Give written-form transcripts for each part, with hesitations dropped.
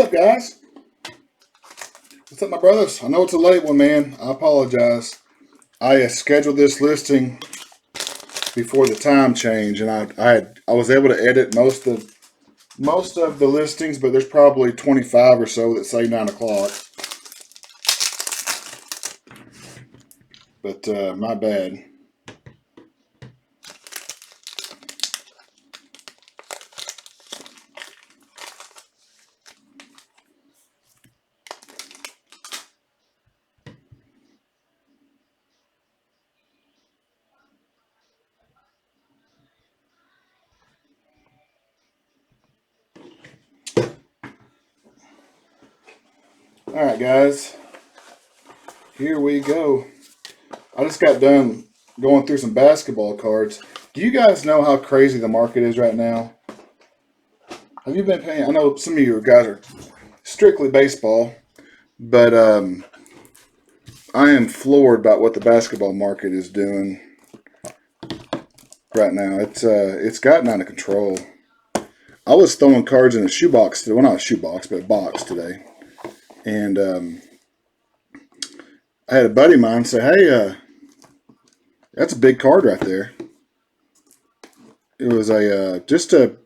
up, guys? What's up, my brothers? I know it's a late one, man. I apologize. I scheduled this listing before the time change, and I was able to edit most of the listings, but there's probably 25 or so that say 9 o'clock. But my bad. All right, guys. Here we go. I just got done going through some basketball cards. Do you guys know how crazy the market is right now? Have you been paying? I know some of you guys are strictly baseball, but I am floored about what the basketball market is doing right now. It's gotten out of control. I was throwing cards in a shoebox today. Well, not a shoebox, but a box today. And I had a buddy of mine say, hey, that's a big card right there. It was just a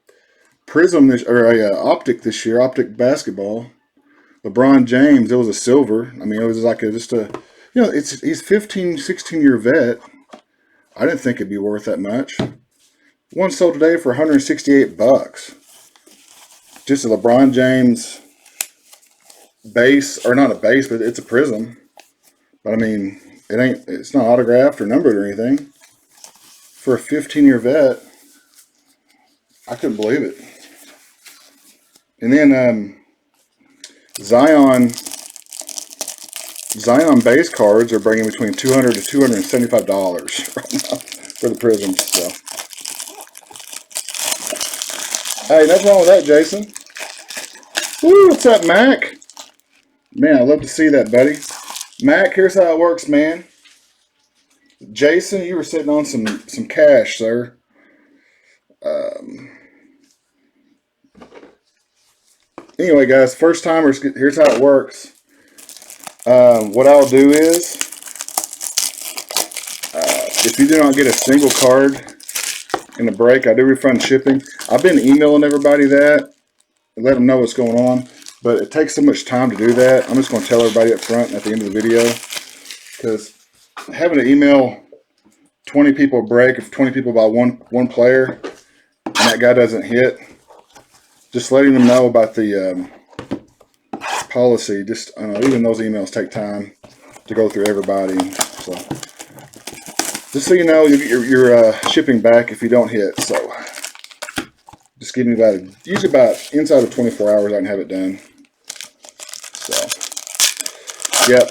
prism or a optic this year, optic basketball. LeBron James, it was a silver. I mean, it was like he's 15, 16-year vet. I didn't think it'd be worth that much. One sold today for $168. Just a LeBron James base, or not a base, but it's a prism. But I mean, it's not autographed or numbered or anything. For a 15-year vet, I couldn't believe it. And then Zion base cards are bringing between $200 to $275 right now for the prisms. So, hey, nothing wrong with that, Jason. Woo, what's up, Mac? Man, I love to see that, buddy. Mac, here's how it works, man. Jason, you were sitting on some cash, sir. Anyway, guys, first timers, here's how it works. What I'll do is, if you do not get a single card in the break, I do refund shipping. I've been emailing everybody that and let them know what's going on, but it takes so much time to do that. I'm just going to tell everybody up front at the end of the video, because having to email 20 people a break, if 20 people buy one player, and that guy doesn't hit, just letting them know about the policy. Just even those emails take time to go through everybody. So just so you know, you get your shipping back if you don't hit. So just give me usually about inside of 24 hours I can have it done. So yep.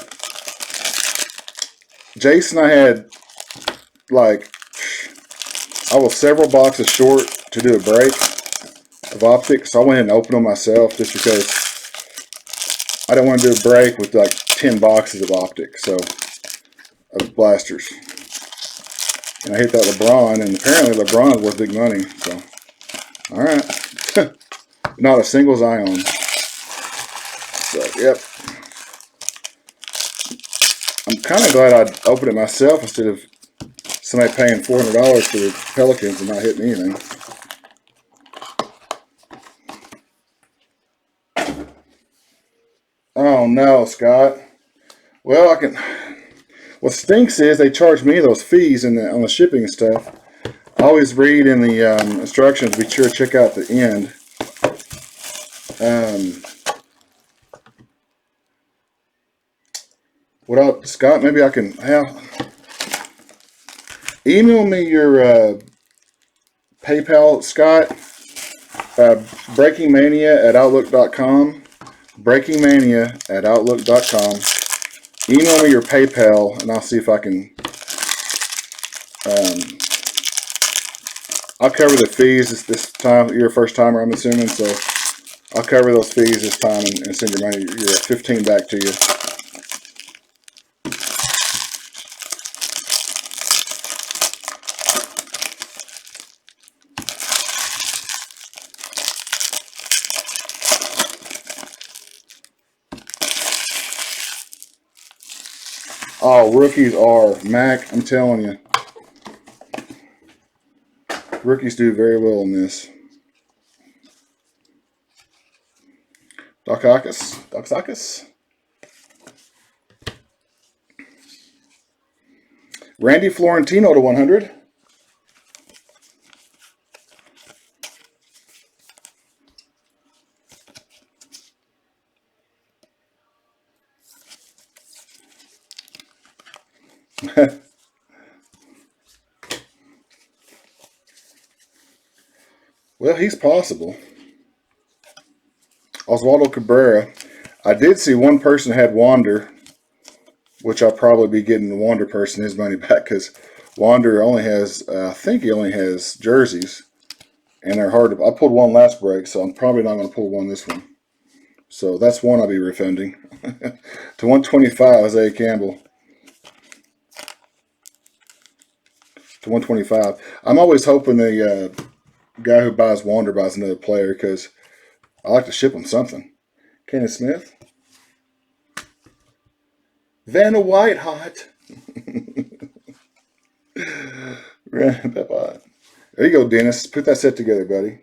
Jason, I had I was several boxes short to do a break of optics, so I went ahead and opened them myself just because I don't want to do a break with like 10 boxes of optics, so of blasters. And I hit that LeBron, and apparently LeBron is worth big money. So, all right, not a single Zion. So, yep. I'm kind of glad I opened it myself instead of somebody paying $400 for the Pelicans and not hitting anything. Oh no, Scott. Well, what stinks is they charge me those fees on the shipping and stuff. I always read in the instructions, be sure to check out the end. What else, Scott? Maybe I can email me your PayPal, Scott. BreakingMania@outlook.com. BreakingMania@outlook.com. Email me your PayPal, and I'll see if I can. I'll cover the fees this time. You're a first timer, I'm assuming, so I'll cover those fees this time and send your money, your 15 back to you. Oh, rookies are. Mac, I'm telling you. Rookies do very well in this. Doxakis. Randy Florentino to 100. Well, he's possible. Oswaldo Cabrera. I did see one person had Wander, which I'll probably be getting the Wander person his money back because Wander only has, I think he only has jerseys, and they're hard to. I pulled one last break, so I'm probably not going to pull one this one. So that's one I'll be refunding. To 125, Isaiah Campbell. To 125. I'm always hoping the guy who buys Wander buys another player because I like to ship him something. Kenneth Smith. Vanna White hot. There you go, Dennis. Put that set together, buddy.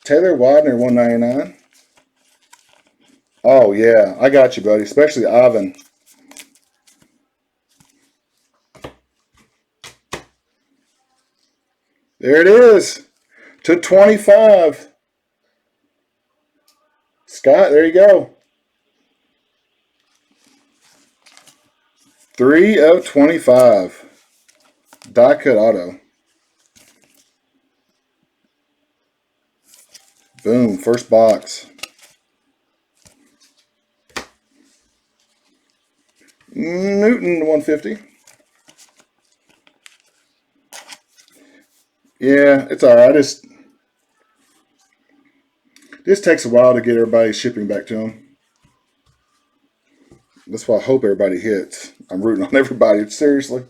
Taylor Widener, 199. Oh, yeah. I got you, buddy. Especially Ivan. There it is. To 25. Scott, there you go. 3 of 25. Die cut auto. Boom. First box. Newton, 150. Yeah, it's all right. This takes a while to get everybody shipping back to them. That's why I hope everybody hits. I'm rooting on everybody. Seriously.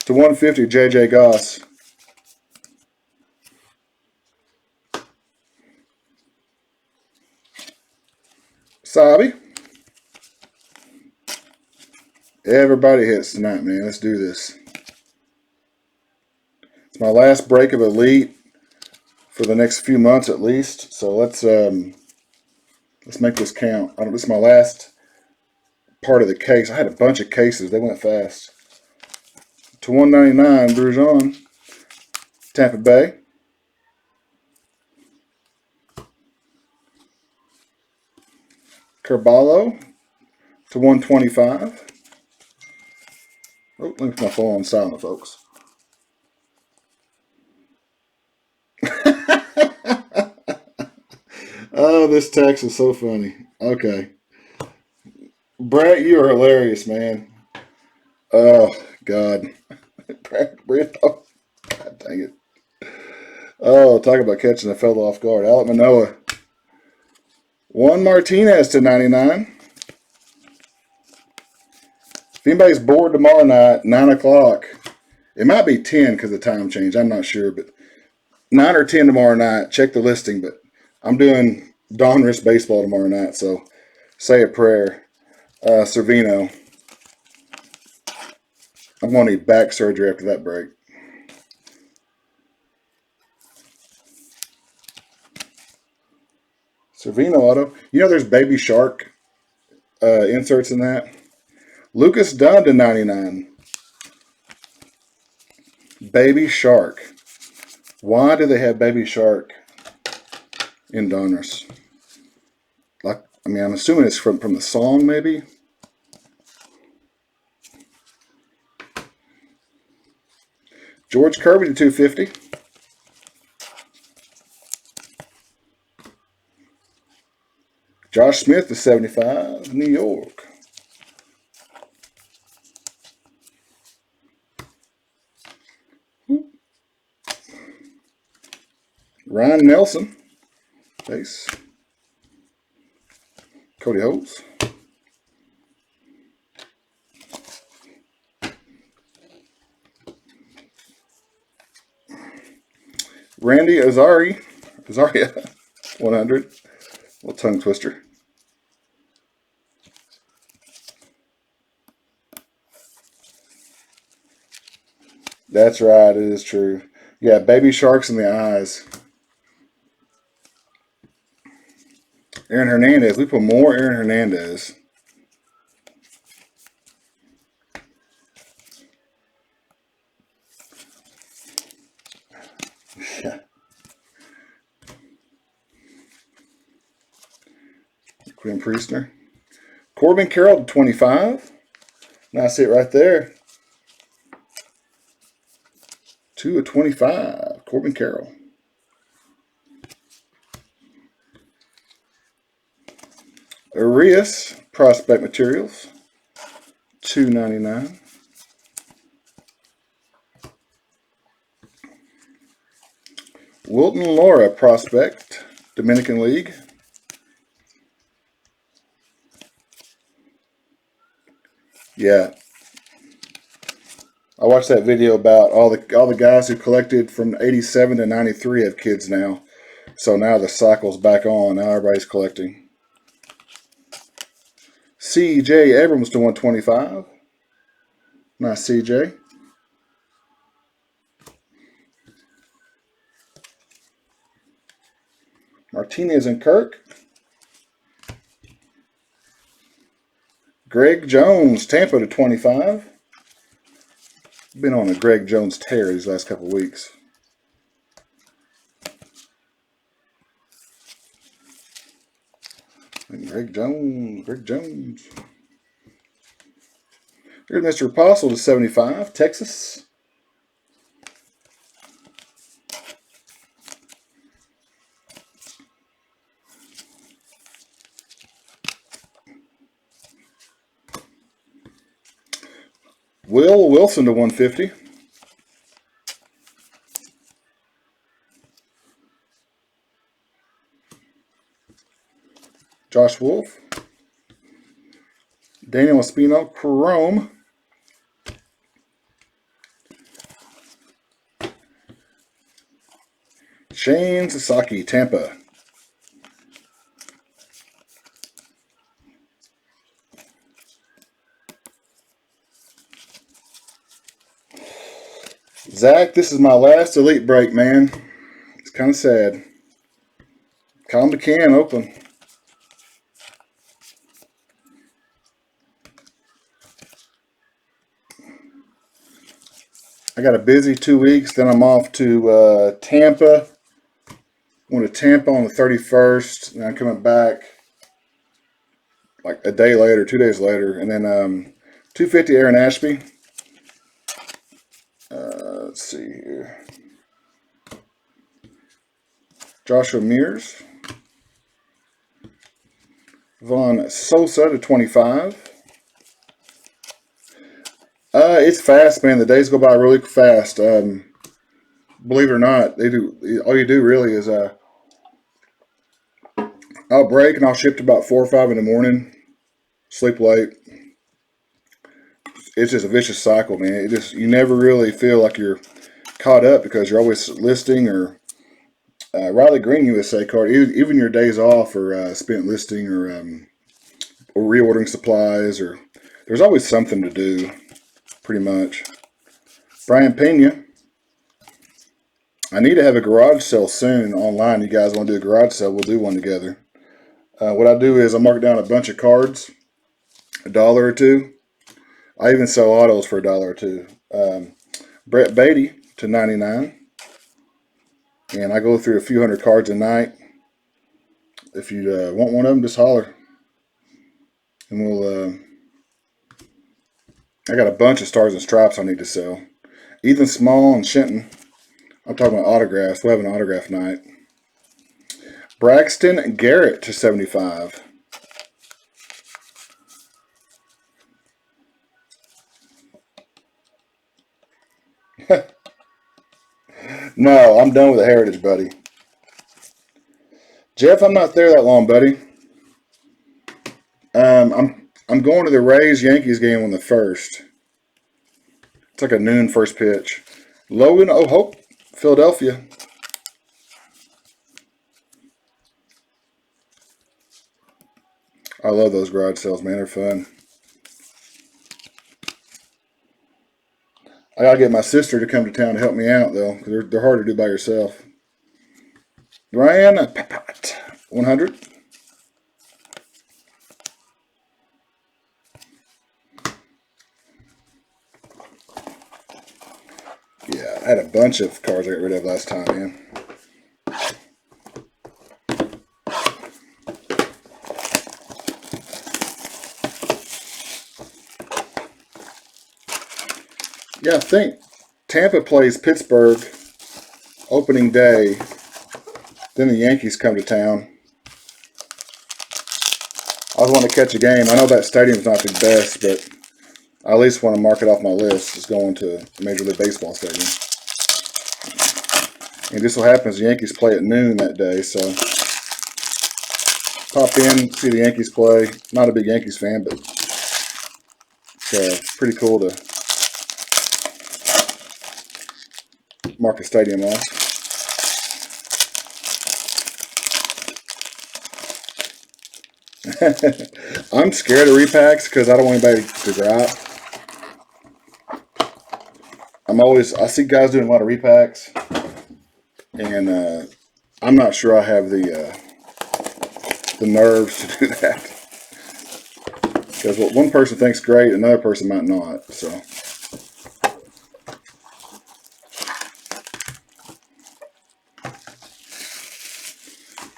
To 150, J.J. Goss. Sabi. Everybody hits tonight, man. Let's do this. It's my last break of Elite for the next few months at least. So let's make this count. This is my last part of the case. I had a bunch of cases. They went fast. To 199, Brujon. Tampa Bay. Carballo to 125. Oh, let me put my phone on silent, folks. Oh, this text is so funny. Okay. Brett, you are hilarious, man. Oh, God. Brett, oh, God dang it. Oh, talk about catching a fellow off guard. Alec Manoah. Juan Martinez to 99. If anybody's bored tomorrow night, 9 o'clock. It might be 10 because of the time change. I'm not sure, but 9 or 10 tomorrow night. Check the listing, but I'm doing Donruss baseball tomorrow night, so say a prayer. Servino. I'm going to need back surgery after that break. Servino auto. You know there's Baby Shark inserts in that. Lucas Dunn to 99. Baby Shark. Why do they have Baby Shark in Donruss? Like, I mean, I'm assuming it's from the song, maybe. George Kirby to 250. Josh Smith to 75. New York. Ryan Nelson. Base. Cody Holtz. Randy Azaria, 100. Little tongue twister. That's right. It is true. Yeah, baby sharks in the eyes. Aaron Hernandez. We put more Aaron Hernandez. Yeah. Quinn Priestner. Corbin Carroll to 25. Nice hit right there. 2 of 25. Corbin Carroll. Arias Prospect Materials. $2.99. Wilton Laura Prospect, Dominican League. Yeah, I watched that video about all the guys who collected from 87 to 93 have kids now. So now the cycle's back on. Now everybody's collecting. C.J. Abrams to 125. Nice C.J. Martinez and Kirk. Greg Jones, Tampa to 25. Been on a Greg Jones tear these last couple weeks. Greg Jones. Here's Mr. Apostle to 75, Texas. Will Wilson to 150. Josh Wolf. Daniel Espino, Chrome. Shane Sasaki, Tampa. Zach, this is my last elite break, man. It's kind of sad. Kyle McCann, Oakland. I got a busy 2 weeks. Then I'm off to Tampa. Going to Tampa on the 31st. And I'm coming back like a day later, 2 days later. And then 250 Aaron Ashby. Let's see here. Joshua Mears. Von Sosa to 25. It's fast, man. The days go by really fast. Believe it or not, they do. All you do really is I'll break and I'll ship to about 4 or 5 in the morning. Sleep late. It's just a vicious cycle, man. You never really feel like you're caught up because you're always listing or Riley Green USA card. Even your days off are spent listing or reordering supplies, or there's always something to do. Pretty much. Brian Pena. I need to have a garage sale soon online. You guys want to do a garage sale? We'll do one together. What I do is I mark down a bunch of cards, $1 or $2. I even sell autos for $1 or $2. Brett Beatty to 99. And I go through a few hundred cards a night. If you want one of them, just holler. And we'll... I got a bunch of Stars and Stripes I need to sell. Ethan Small and Shenton. I'm talking about autographs. We'll have an autograph night. Braxton Garrett to 75. No, I'm done with the Heritage, buddy. Jeff, I'm not there that long, buddy. I'm going to the Rays Yankees game on the 1st. It's like a noon first pitch. Logan O'Hope, Philadelphia. I love those garage sales, man. They're fun. I gotta get my sister to come to town to help me out though, because they're hard to do by yourself. Ryan Papat, 100. Yeah, I had a bunch of cards I got rid of last time, man. Yeah, I think Tampa plays Pittsburgh opening day. Then the Yankees come to town. I was wanting to catch a game. I know that stadium's not the best, but I at least want to mark it off my list as going to a Major League Baseball stadium. And just so happens the Yankees play at noon that day, so pop in, see the Yankees play. Not a big Yankees fan, but it's pretty cool to mark a stadium off. I'm scared of repacks because I don't want anybody to gripe. I see guys doing a lot of repacks, and I'm not sure I have the nerves to do that. Because what one person thinks great, another person might not. So,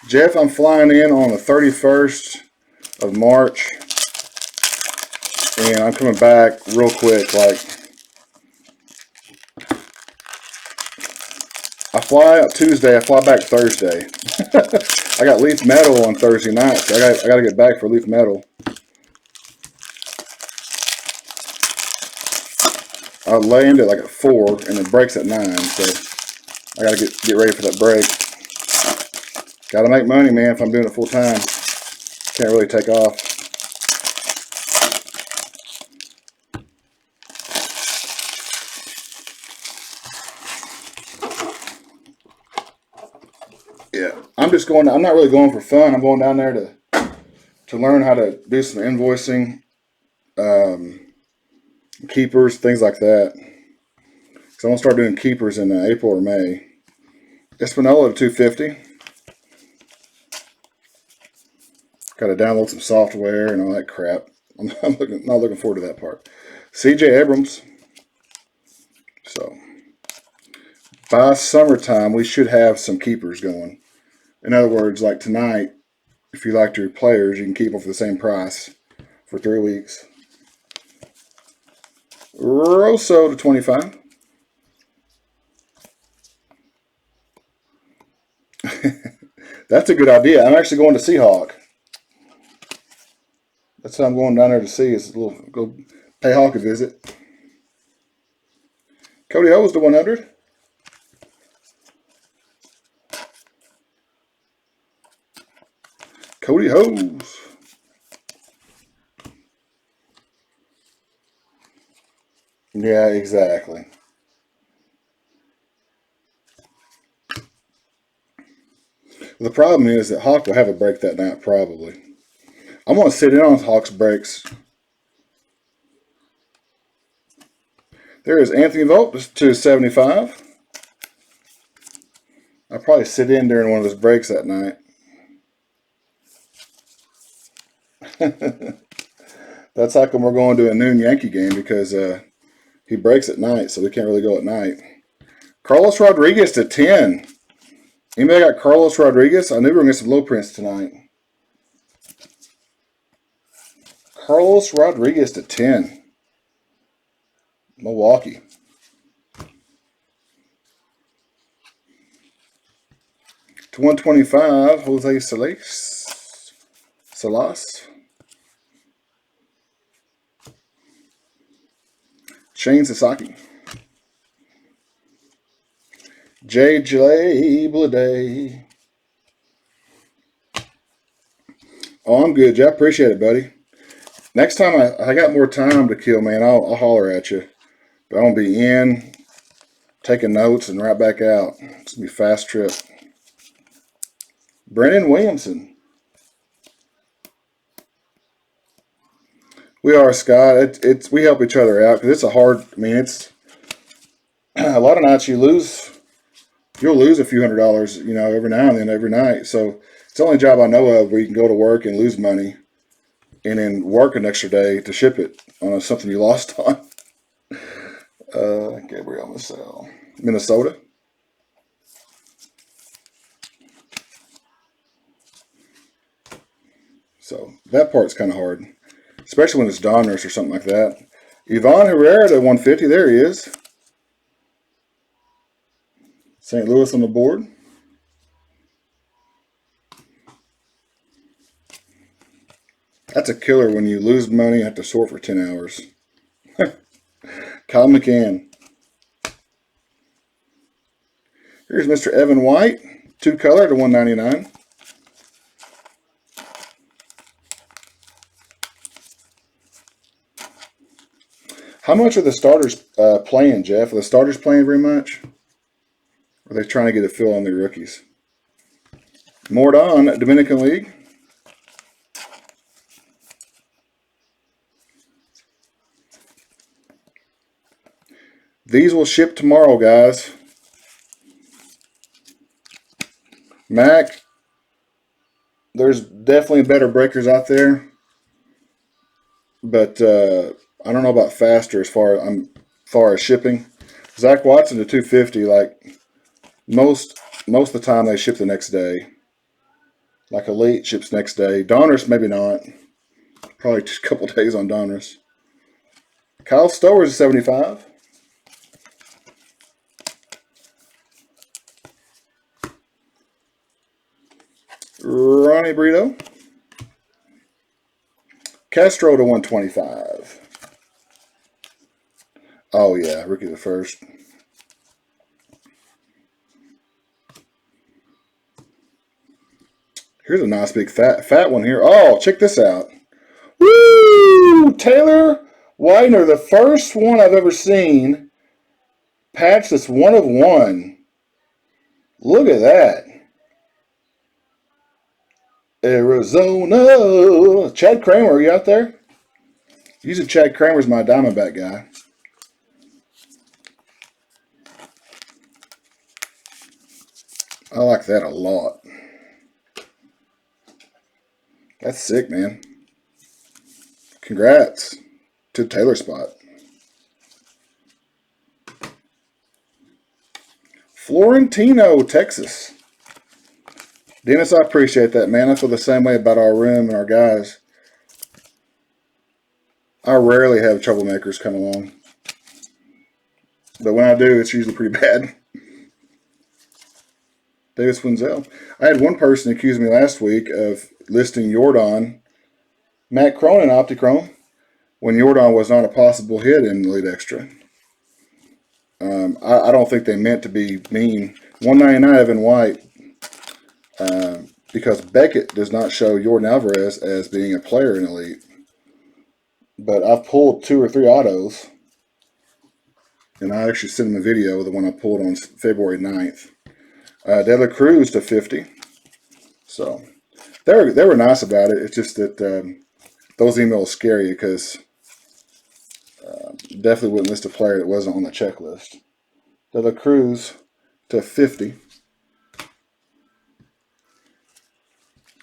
Jeff, I'm flying in on the 31st of March, and I'm coming back real quick. Like, I fly out Tuesday, I fly back Thursday. I got Leaf Metal on Thursday night, so I got to get back for Leaf Metal. I land at like at 4, and the break's at 9, so I got to get ready for that break. Got to make money, man, if I'm doing it full time. Can't really take off. Yeah, I'm not really going for fun. I'm going down there to learn how to do some invoicing, keepers, things like that. So I'm going to start doing keepers in April or May. Espanola to 250. Got to download some software and all that crap. I'm not looking forward to that part. CJ Abrams. So by summertime, we should have some keepers going. In other words, like tonight, if you liked your players, you can keep them for the same price for 3 weeks. Rosso to 25. That's a good idea. I'm actually going to Seahawk. That's what I'm going down there to see. Is go pay Hawk a visit. Cody Hose to 100. Cody Hose. Yeah, exactly. The problem is that Hawk will have a break that night, probably. I'm going to sit in on Hawk's breaks. There is Anthony Volpe to 75. I'll probably sit in during one of his breaks that night. That's how come we're going to a noon Yankee game, because he breaks at night, so we can't really go at night. Carlos Rodriguez to 10. Anybody got Carlos Rodriguez? I knew we were going to get some low prints tonight. Carlos Rodriguez to 10. Milwaukee. To 125, Jose Salas. Shane Sasaki. J.J. Bleday. Oh, I'm good, Jeff. I appreciate it, buddy. Next time I got more time to kill, man, I'll holler at you. But I'm going to be in, taking notes, and right back out. It's going to be a fast trip. Brennan Williamson. We are, Scott. We help each other out because it's a hard. I mean, it's a lot of nights you'll lose a few $100, every now and then, every night. So it's the only job I know of where you can go to work and lose money and then work an extra day to ship it on something you lost on. Gabriel Marcel, Minnesota. So that part's kind of hard, especially when it's Donruss or something like that. Ivan Herrera to 150. There he is. St. Louis on the board. That's a killer when you lose money and have to sort for 10 hours. Kyle McCann. Here's Mr. Evan White. 2-color to 199. How much are the starters playing, Jeff? Are the starters playing very much? Or are they trying to get a feel on their rookies? Mordon, Dominican League. These will ship tomorrow, guys. Mac, there's definitely better breakers out there. But I don't know about faster as far as shipping. Zach Watson to 250, like most of the time they ship the next day. Like Elite ships next day. Donruss maybe not. Probably just a couple days on Donruss. Kyle Stowers is 75. Ronnie Brito. Castro to 125. Oh yeah, rookie the first. Here's a nice big fat one here. Oh, check this out. Woo! Taylor Widener, the first one I've ever seen. Patch that's 1 of 1. Look at that. Arizona. Chad Kramer, are you out there? Usually Chad Kramer's my Diamondback guy. I like that a lot. That's sick, man. Congrats to Taylor spot. Florentino, Texas. Dennis, I appreciate that, man. I feel the same way about our room and our guys. I rarely have troublemakers come along. But when I do, it's usually pretty bad. Davis Wenzel. I had one person accuse me last week of listing Yordan, Matt Cronin, Optichrome, when Yordan was not a possible hit in Elite Extra. I don't think they meant to be mean. 199 Evan White, because Beckett does not show Yordan Alvarez as being a player in Elite. But I've pulled 2 or 3 autos, and I actually sent him a video of the one I pulled on February 9th. De La Cruz to 50. So they were nice about it. It's just that those emails scare you because definitely wouldn't list a player that wasn't on the checklist. De La Cruz to 50.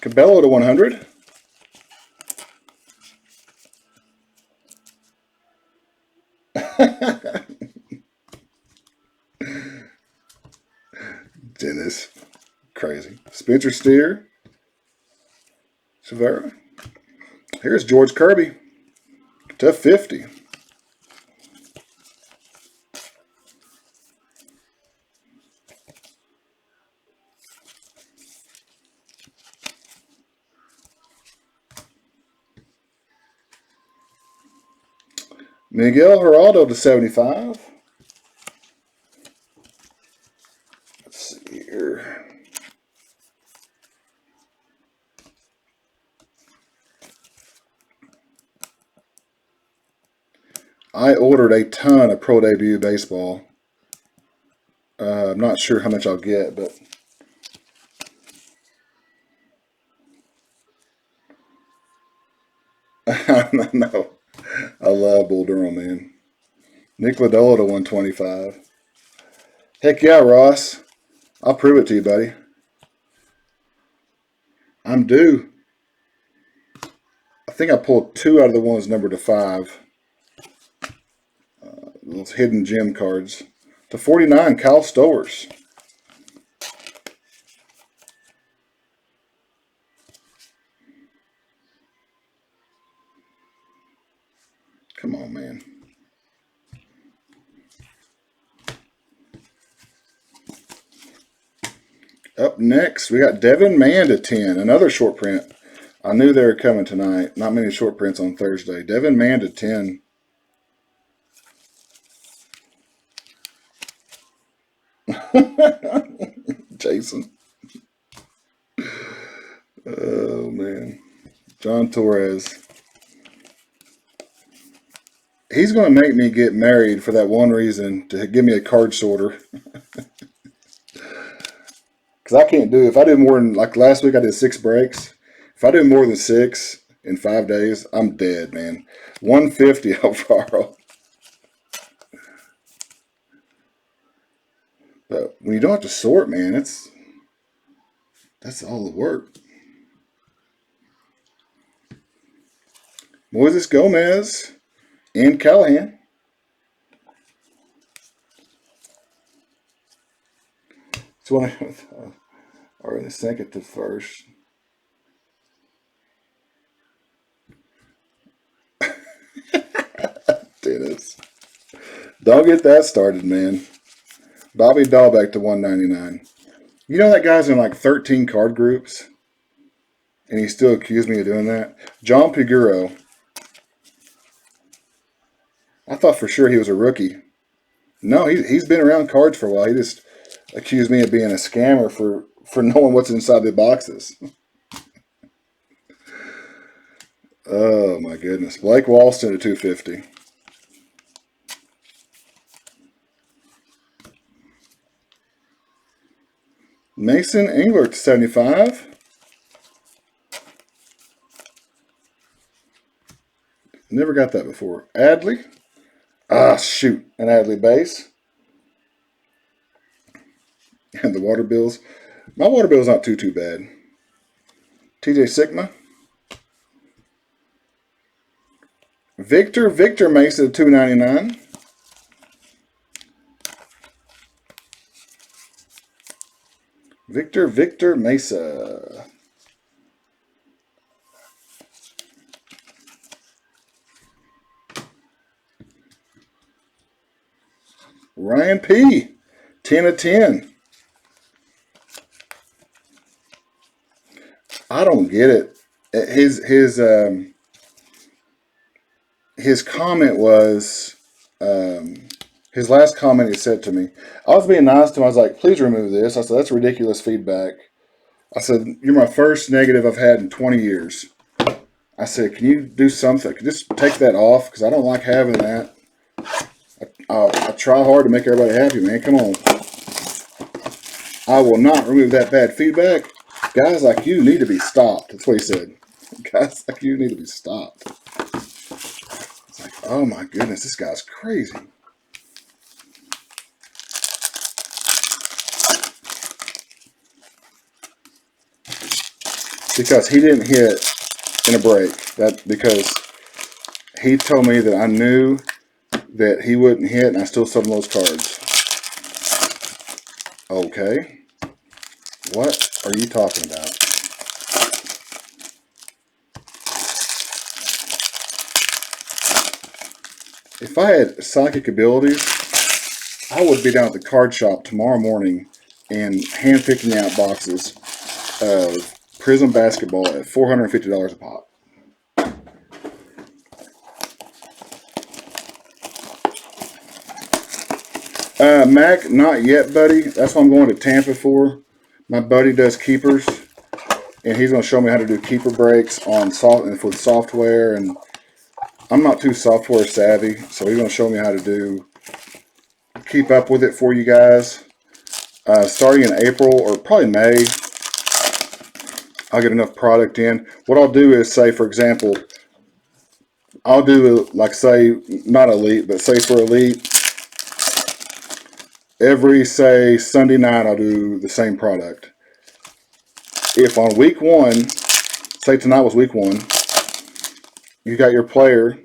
Cabello to 100. Dennis. Crazy. Spencer Steer. Severa. Here's George Kirby to 50. Miguel Geraldo to 75. Let's see here. I ordered a ton of Pro Debut baseball. I'm not sure how much I'll get, but no. I love Bull Durham, man. Nick Lodolo to 125. Heck yeah, Ross. I'll prove it to you, buddy. I'm due. I think I pulled 2 out of the ones numbered to 5. Those hidden gem cards. To 49, Kyle Stowers. Come on, man. Up next, we got Devin Mann to 10. Another short print. I knew they were coming tonight. Not many short prints on Thursday. Devin Mann to 10. Jason. Oh, man. John Torres. He's going to make me get married for that one reason, to give me a card sorter. Because I can't do, if I do more than, like last week I did 6 breaks. If I do more than 6 in 5 days, I'm dead, man. 150 Alvaro. But when you don't have to sort, man, that's all the work. Moises Gomez and Callahan. It's one or the second to first. Dennis. Don't get that started, man. Bobby Dahlbeck to 199. You know that guy's in like 13 card groups, and he still accused me of doing that. John Piguro. I thought for sure he was a rookie. No, he's been around cards for a while. He just accused me of being a scammer for knowing what's inside the boxes. Oh my goodness. Blake Walston at 250. Mason Englert to 75. Never got that before. Adley. Ah, shoot. An Adley base. And the water bills. My water bill's not too bad. TJ Sigma. Victor Mesa at 299. Victor Mesa. Ryan P. 10 of 10. I don't get it. His comment was, his last comment he said to me, I was being nice to him. I was like, please remove this. I said, that's ridiculous feedback. I said, you're my first negative I've had in 20 years. I said, can you do something? Just take that off, because I don't like having that. I try hard to make everybody happy, man. Come on. I will not remove that bad feedback. Guys like you need to be stopped. That's what he said. Guys like you need to be stopped. It's like, oh my goodness, this guy's crazy. Because he didn't hit in a break. Because he told me that I knew that he wouldn't hit, and I still sold him those cards. Okay. What are you talking about? If I had psychic abilities, I would be down at the card shop tomorrow morning and hand-picking out boxes of Prism basketball at $450 a pop. Mac, not yet, buddy. That's what I'm going to Tampa for. My buddy does keepers, and he's going to show me how to do keeper breaks on with software. And I'm not too software savvy, so he's going to show me how to keep up with it for you guys. Starting in April or probably May, I'll get enough product in. What I'll do is, say, for example, I'll do, like, say, not Elite, but say for Elite, every, say, Sunday night, I'll do the same product. If on week one, say tonight was week one, you got your player,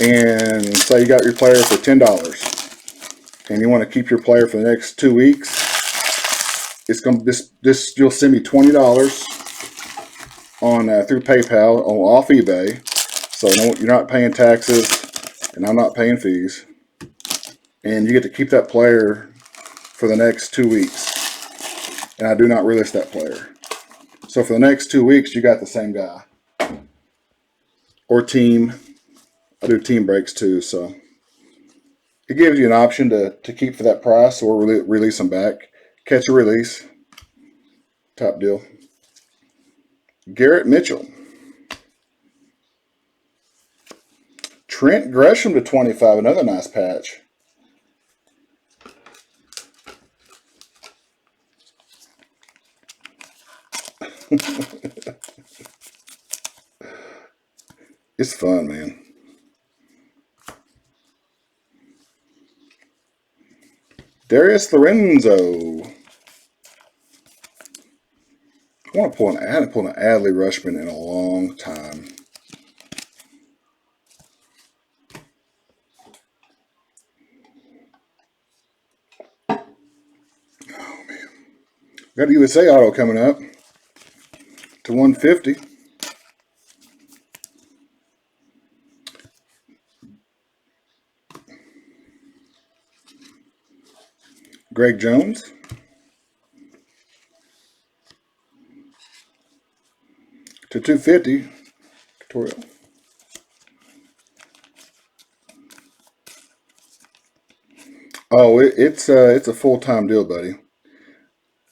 and say you got your player for $10, and you want to keep your player for the next 2 weeks, it's gonna this you'll send me $20 on through PayPal off eBay, so no, you're not paying taxes, and I'm not paying fees, and you get to keep that player for the next 2 weeks, and I do not relist that player. So for the next 2 weeks, you got the same guy or team. I do team breaks too, so it gives you an option to keep for that price or release them back. Catch a release. Top deal. Garrett Mitchell. Trent Gresham to 25. Another nice patch. It's fun, man. Darius Lorenzo. I haven't pulled an Adley Rushman in a long time. Oh, man. Got a USA auto coming up to 150. Greg Jones. To 250. Tutorial. Oh, it's a full-time deal, buddy.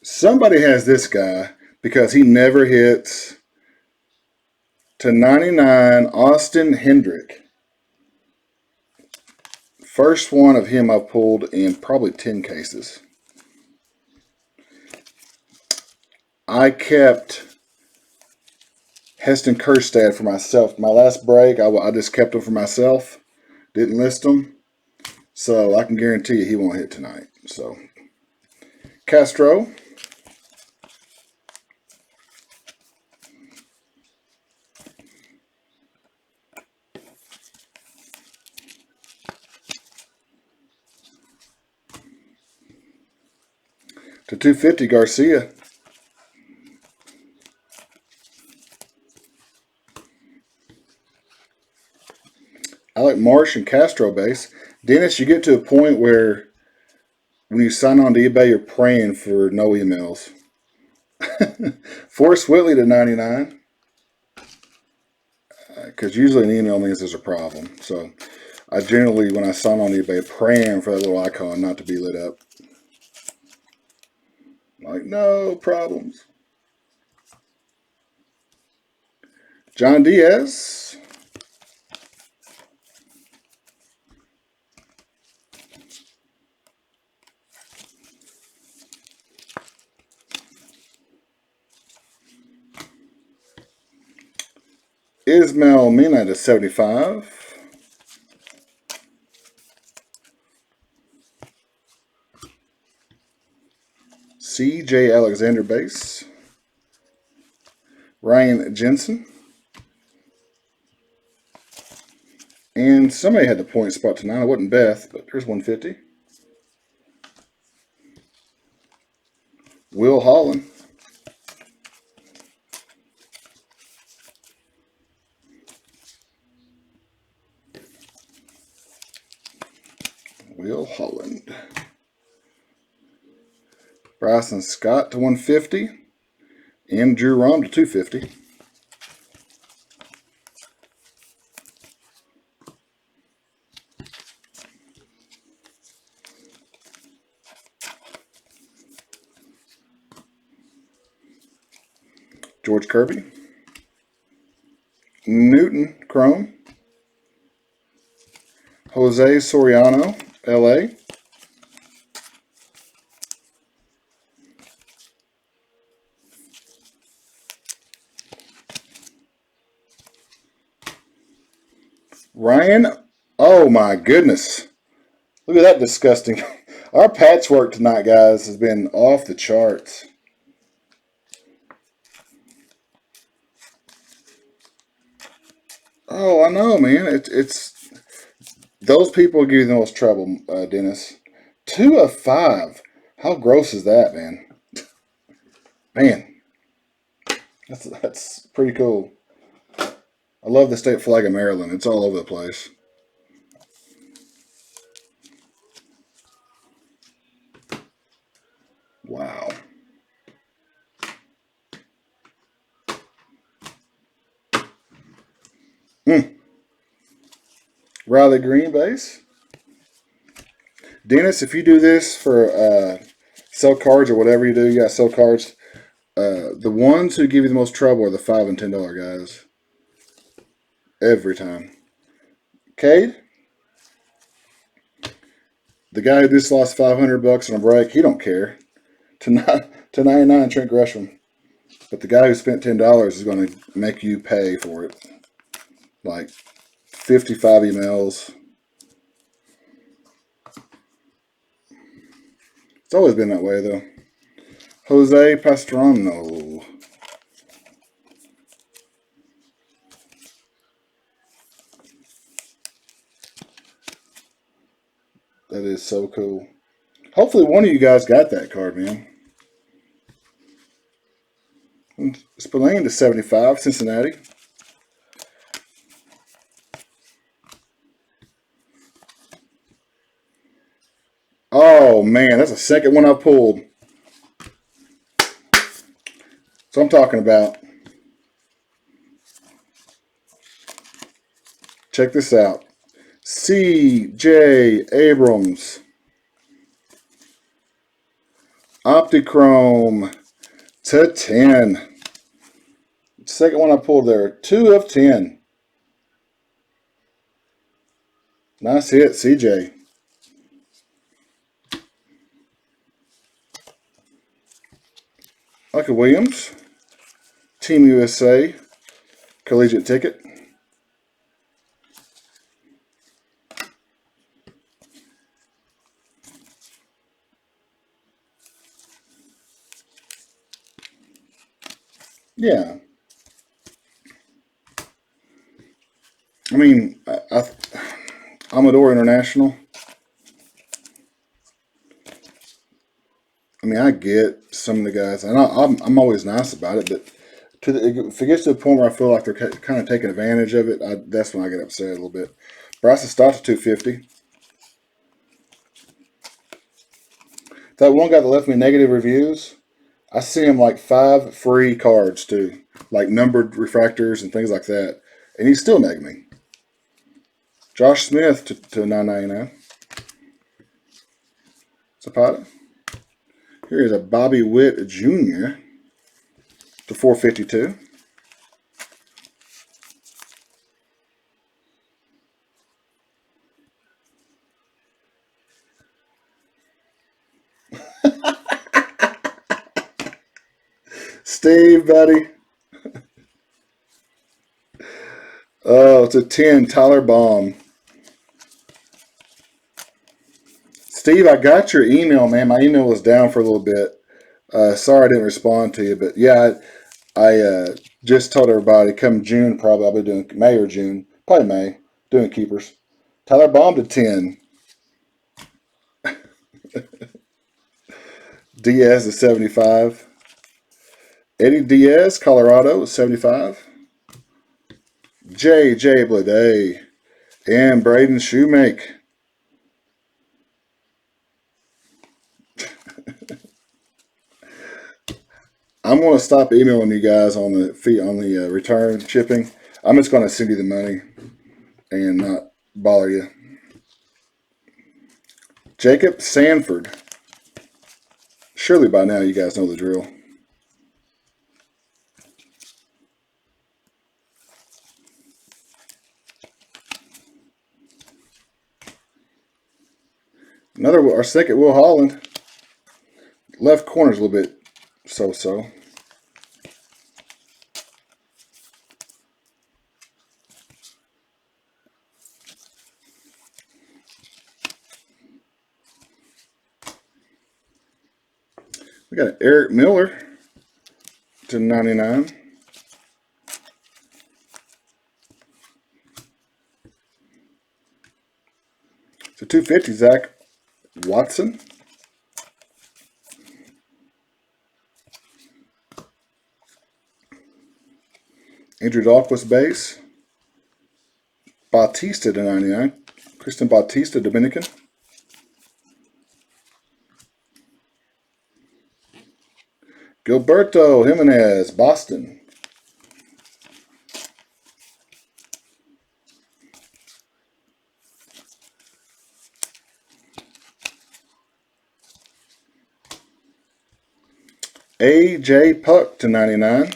Somebody has this guy because he never hits. To 99, Austin Hendrick. First one of him I've pulled in probably 10 cases. I kept Heston Kjerstad for myself. My last break, I just kept him for myself. Didn't list him. So I can guarantee you he won't hit tonight. So Castro. To 250, Garcia. I like Marsh and Castro base. Dennis, you get to a point where when you sign on to eBay, you're praying for no emails. Forrest Whitley to 99. Because usually an email means there's a problem. So I generally, when I sign on eBay, praying for that little icon not to be lit up. Like, no problems. John Diaz. Ismail Mina to 75. C.J. Alexander base. Ryan Jensen. And somebody had the point spot tonight. It wasn't Beth, but there's 150. Will Holland. Will Holland. Bryson Scott to 150. And Drew Rom to 250. George Kirby. Newton Chrome. Jose Soriano, LA. Ryan, oh my goodness. Look at that disgusting. Our patchwork tonight, guys, has been off the charts. Oh, I know, man. It's those people give you the most trouble, Dennis. 2 of 5. How gross is that, man? Man, that's pretty cool. I love the state flag of Maryland. It's all over the place. Wow. Mm. Riley Green base. Dennis, if you do this for sell cards or whatever you do, you got to sell cards. The ones who give you the most trouble are the $5 and $10 guys. Every time. Cade, the guy who just lost $500 on a break, he don't care. To 99 Trent Gresham. But the guy who spent $10 is going to make you pay for it. Like 55 emails. It's always been that way, though. Jose Pastrano. That is so cool. Hopefully one of you guys got that card, man. Spillane to 75, Cincinnati. Oh, man, that's the second one I pulled. So I'm talking about. Check this out. C.J. Abrams. Optichrome to 10. Second one I pulled there. 2 of 10. Nice hit, CJ. Michael Williams. Team USA. Collegiate ticket. Yeah. I mean, Amador International. I mean, I get some of the guys, and I'm always nice about it, but if it gets to the point where I feel like they're kind of taking advantage of it, that's when I get upset a little bit. Bryce Stott to 250. That one guy that left me negative reviews, I see him like 5 free cards too, like numbered refractors and things like that, and he's still negging me. Josh Smith to $9.99. Zapata. Here is a Bobby Witt Jr. to $4.52. Steve, buddy. Oh, it's a 10. Tyler Baum. Steve, I got your email, man. My email was down for a little bit. Sorry I didn't respond to you, but yeah, I just told everybody come June, probably I'll be doing May or June, probably May, doing keepers. Tyler Baum to 10. Diaz to 75. Eddie Diaz, Colorado, 75. J.J. Bleday and Braden Shoemake. I'm going to stop emailing you guys on the fee on the return shipping. I'm just going to send you the money and not bother you. Jacob Sanford. Surely by now you guys know the drill. Our second Will Holland. Left corner's a little bit so-so. got an Eric Miller to 99. To 250, Zach Watson. Andrew Dahlquist base. Bautista to 99. Christian Bautista, Dominican. Gilberto Jimenez, Boston. A.J. Puck to 99.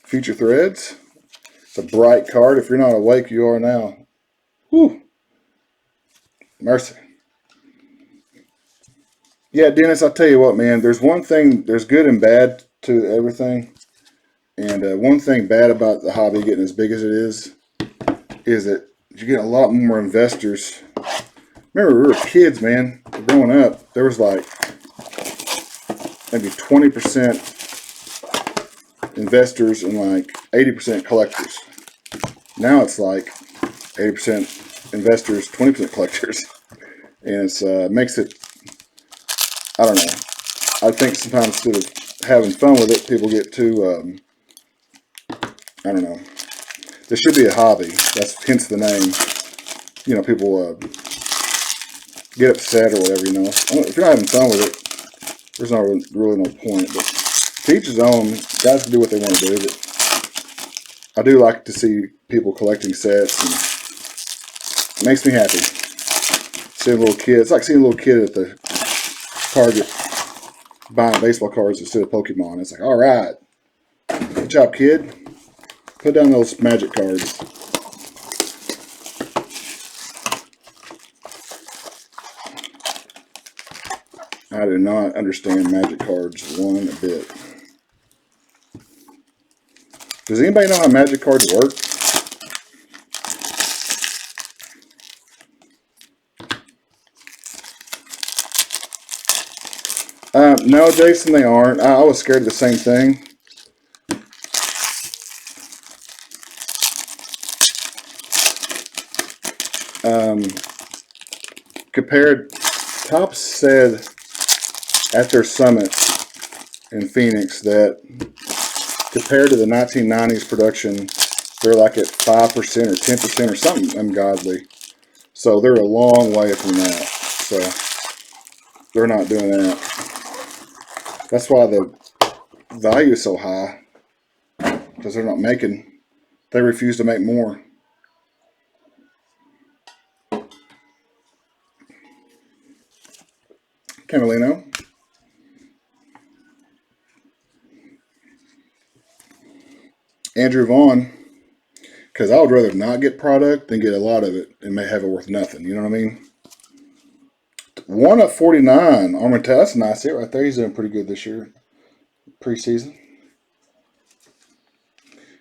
Future Threads. It's a bright card. If you're not awake, you are now. Whew. Mercy. Yeah, Dennis, I'll tell you what, man. There's one thing, there's good and bad to everything. And one thing bad about the hobby getting as big as it is that you get a lot more investors. Remember, we were kids, man. Growing up, there was like maybe 20% investors and like 80% collectors. Now it's like 80% investors, 20% collectors. And it's makes it, I don't know. I think sometimes instead of having fun with it, people get too, I don't know. This should be a hobby. That's hence the name. You know, people get upset or whatever, you know. If you're not having fun with it, there's not really no point. But to each his own. Guys can do what they want to do. But I do like to see people collecting sets, and it makes me happy. Seeing little kids. It's like seeing a little kid at the Target buying baseball cards instead of Pokemon. It's like, all right, good job, kid. Put down those magic cards. I do not understand magic cards one bit. Does anybody know how magic cards work? No, Jason, they aren't. I was scared of the same thing. Compared, Topps said at their summit in Phoenix that compared to the 1990s production, they're like at 5% or 10% or something ungodly. So they're a long way from that. So they're not doing that. That's why the value is so high, because they're not making, they refuse to make more. Camelino. Andrew Vaughn. Because I would rather not get product than get a lot of it and may have it worth nothing. You know what I mean? 1/49. Armor, that's a nice hit right there. He's doing pretty good this year. Preseason.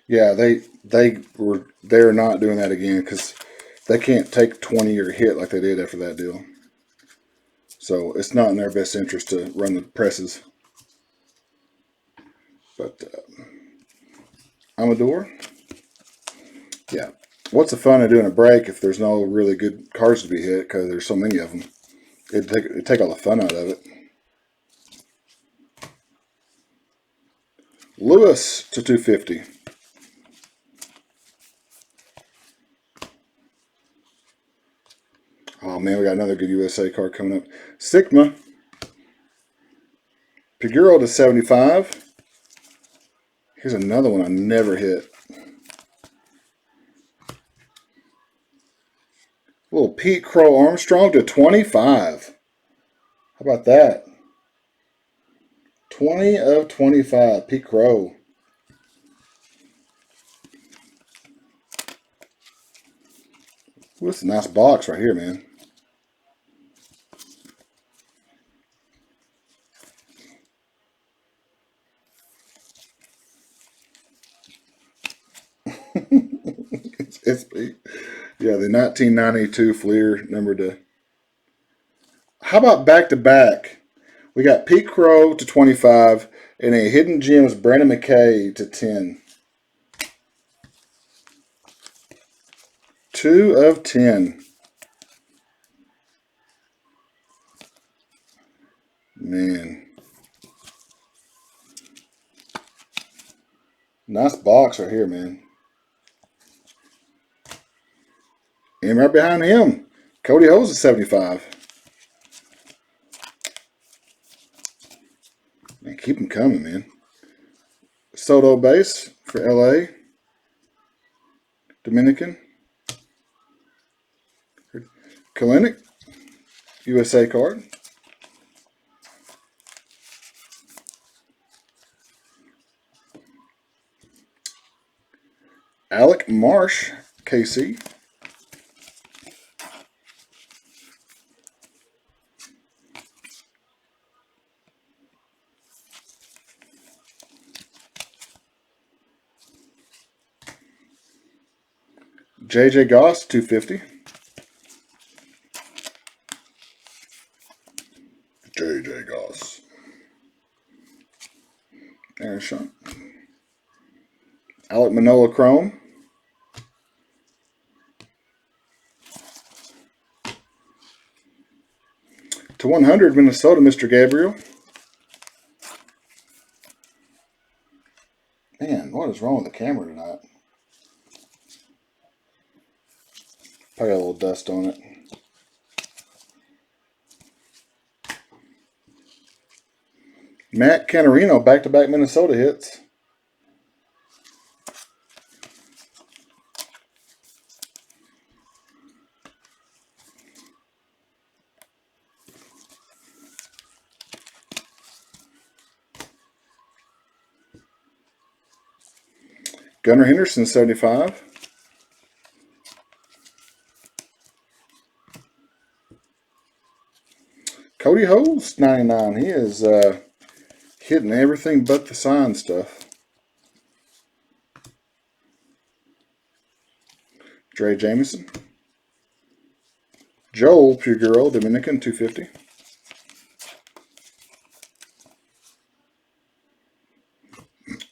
Yeah, they're not doing that again because they can't take 20-year hit like they did after that deal. So it's not in their best interest to run the presses. But Amador. Yeah. What's the fun of doing a break if there's no really good cards to be hit because there's so many of them? It'd take all the fun out of it. Lewis to 250. Oh man, we got another good USA card coming up. Sigma. Paguro to 75. Here's another one I never hit. Little Pete Crow Armstrong to 25. How about that? 20/25, Pete Crow. Ooh, this is a nice box right here, man. it's yeah, the 1992 Fleer number to. How about back to back? We got Pete Crow to 25 and a Hidden Gems Brandon McKay to 10. 2 of 10. Man. Nice box right here, man. And right behind him, Cody Hose is 75. Man, keep them coming, man. Soto base for LA. Dominican. Kalinick. USA card. Alec Marsh, KC. JJ Goss, 250. JJ Goss. Aaron Sean. Alec Manoah Chrome. To 100, Minnesota, Mr. Gabriel. Man, what is wrong with the camera tonight? Probably got a little dust on it. Matt Canarino, back-to-back Minnesota hits. Gunnar Henderson, 75. Cody Hose, 99. He is hitting everything but the sign stuff. Dre Jameson. Joel Pugero, Dominican, 250.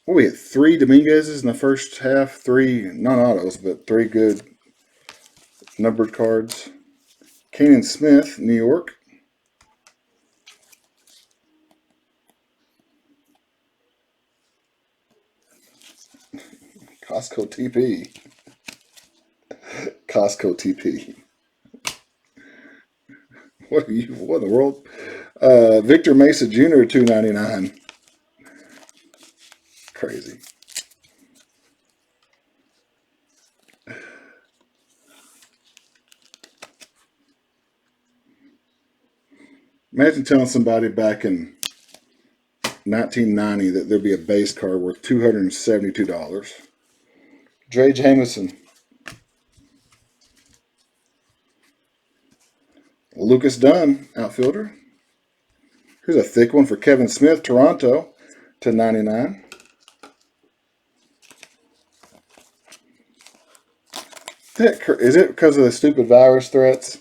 Well, we had 3 Dominguez's in the first half. 3 non-autos, but 3 good numbered cards. Kanan Smith, New York. Costco TP. Costco TP. What in the world? Victor Mesa Jr., 299. Crazy. Imagine telling somebody back in 1990 that there'd be a base card worth $272. Dre Jameson. Lucas Dunn, outfielder. Here's a thick one for Kevin Smith, Toronto, to 99. Is it because of the stupid virus threats?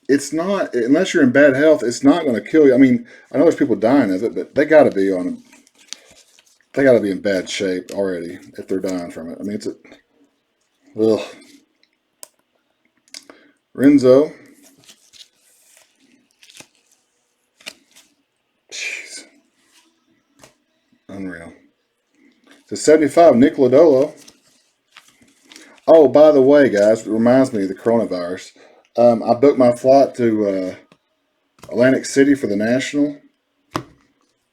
It's not, unless you're in bad health, it's not going to kill you. I mean, I know there's people dying of it, but they got to be in bad shape already if they're dying from it. I mean, ugh. Renzo. Jeez. Unreal. To 75, Nick Lodolo. Oh, by the way, guys, it reminds me of the coronavirus. I booked my flight to Atlantic City for the National.